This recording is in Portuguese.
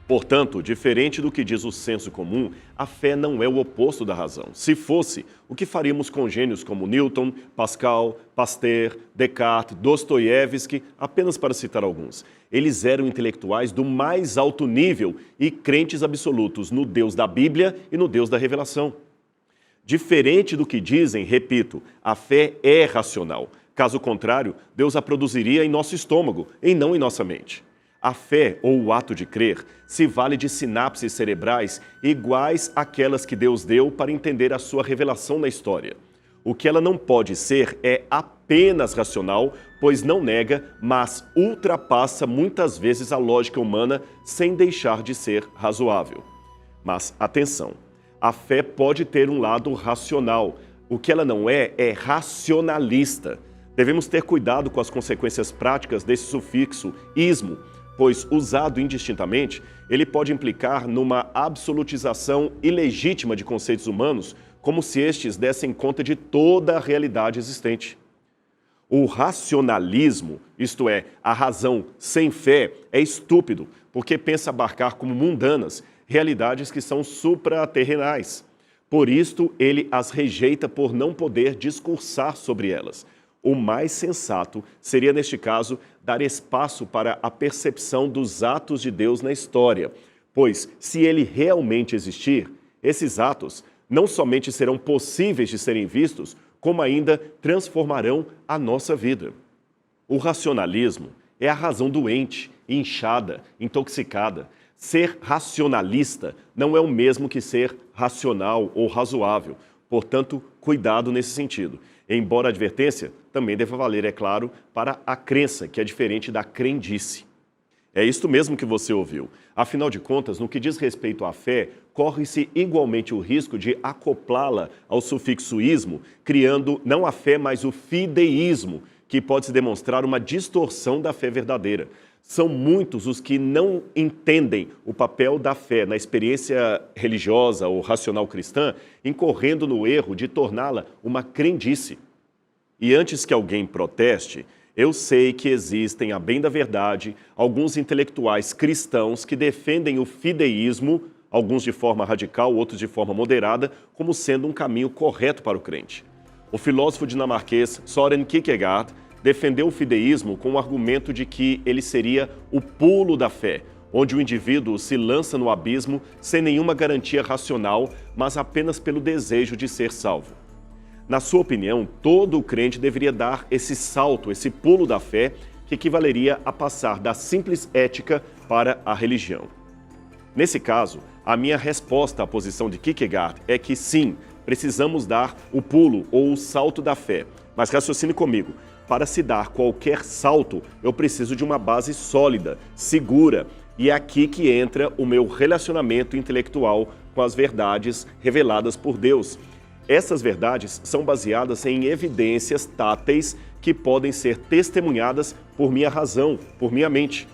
Portanto, diferente do que diz o senso comum, a fé não é o oposto da razão. Se fosse, o que faríamos com gênios como Newton, Pascal, Pasteur, Descartes, Dostoiévski, apenas para citar alguns? Eles eram intelectuais do mais alto nível e crentes absolutos no Deus da Bíblia e no Deus da revelação. Diferente do que dizem, repito, a fé é racional. Caso contrário, Deus a produziria em nosso estômago, e não em nossa mente. A fé, ou o ato de crer, se vale de sinapses cerebrais iguais àquelas que Deus deu para entender a sua revelação na história. O que ela não pode ser é apenas racional, pois não nega, mas ultrapassa muitas vezes a lógica humana sem deixar de ser razoável. Mas, atenção, a fé pode ter um lado racional. O que ela não é racionalista. Devemos ter cuidado com as consequências práticas desse sufixo ismo, pois, usado indistintamente, ele pode implicar numa absolutização ilegítima de conceitos humanos, como se estes dessem conta de toda a realidade existente. O racionalismo, isto é, a razão sem fé, é estúpido, porque pensa abarcar como mundanas realidades que são supraterrenais. Por isto, ele as rejeita por não poder discursar sobre elas. O mais sensato seria, neste caso, dar espaço para a percepção dos atos de Deus na história, pois, se ele realmente existir, esses atos não somente serão possíveis de serem vistos, como ainda transformarão a nossa vida. O racionalismo é a razão doente, inchada, intoxicada. Ser racionalista não é o mesmo que ser racional ou razoável, portanto, cuidado nesse sentido. Embora a advertência também deva valer, é claro, para a crença, que é diferente da crendice. É isto mesmo que você ouviu. Afinal de contas, no que diz respeito à fé, corre-se igualmente o risco de acoplá-la ao sufixo ismo, criando não a fé, mas o fideísmo, que pode se demonstrar uma distorção da fé verdadeira. São muitos os que não entendem o papel da fé na experiência religiosa ou racional cristã, incorrendo no erro de torná-la uma crendice. E antes que alguém proteste, eu sei que existem, a bem da verdade, alguns intelectuais cristãos que defendem o fideísmo, alguns de forma radical, outros de forma moderada, como sendo um caminho correto para o crente. O filósofo dinamarquês Søren Kierkegaard defendeu o fideísmo com o argumento de que ele seria o pulo da fé, onde o indivíduo se lança no abismo sem nenhuma garantia racional, mas apenas pelo desejo de ser salvo. Na sua opinião, todo o crente deveria dar esse salto, esse pulo da fé, que equivaleria a passar da simples ética para a religião. Nesse caso, a minha resposta à posição de Kierkegaard é que sim, precisamos dar o pulo ou o salto da fé. Mas raciocine comigo, para se dar qualquer salto, eu preciso de uma base sólida, segura, e é aqui que entra o meu relacionamento intelectual com as verdades reveladas por Deus. Essas verdades são baseadas em evidências táteis que podem ser testemunhadas por minha razão, por minha mente.